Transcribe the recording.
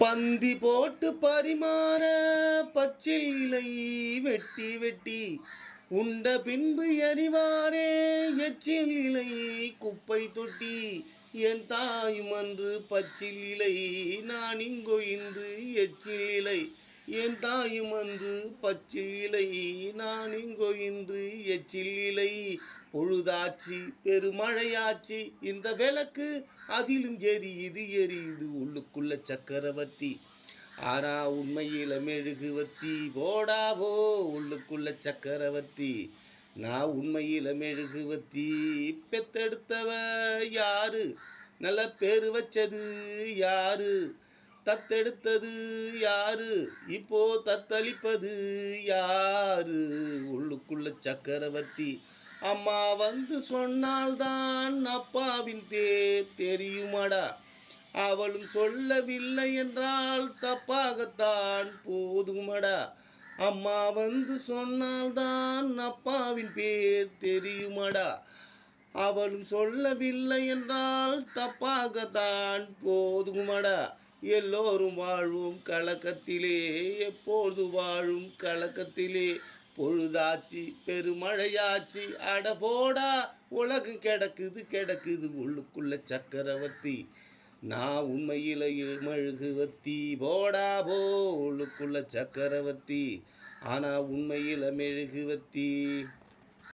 பந்தி போட்டு பரிமாற பச்சை இலை வெட்டி வெட்டி உண்ட பின்பு எறிவாரே எச்சில் இலை குப்பை தொட்டி. என் தாயும் அன்று பச்சில் இலை நான் இங்கோ இன்று எச்சில் இலை. என் தாயும் அன்று பச்சில் இலை நான் இங்கோ இன்று எச்சில் இலை. பொழுதாச்சு பெருமழையாச்சு இந்த விளக்கு அதிலும் எரியுது எரியுது உள்ளுக்குள்ள சக்கரவர்த்தி. ஆனா உண்மையில மெழுகுவர்த்தி போடாவோ உள்ளுக்குள்ள சக்கரவர்த்தி. நான் உண்மையில மெழுகுவர்த்தி. பெத்தெடுத்தவ யாரு, நல்ல பேரு வச்சது யாரு, தத்தெடுத்தது யாரு, இப்போ தத்தளிப்பது யாரு, உள்ளுக்குள்ள சக்கரவர்த்தி. அம்மா வந்து சொன்னால்தான் அப்பாவின் பேர் தெரியுமாடா. அவளும் சொல்லவில்லை என்றால் தப்பாகத்தான் போதுமடா. அம்மா வந்து சொன்னால்தான் அப்பாவின் பேர் தெரியுமடா. அவளும் சொல்லவில்லை என்றால் தப்பாகத்தான் போதுமடா. எல்லோரும் வாழும் கலக்கத்திலே எப்போது வாழும் கலக்கத்திலே. பொழுதாச்சு பெருமழையாச்சு அட போடா உலகம் கிடக்குது கிடக்குது உள்ளுக்குள்ள சக்கரவர்த்தி. நான் உண்மையில மெழுகுவர்த்தி போடா போ உள்ளுக்குள்ள சக்கரவர்த்தி. ஆனா உண்மையில மெழுகுவர்த்தி.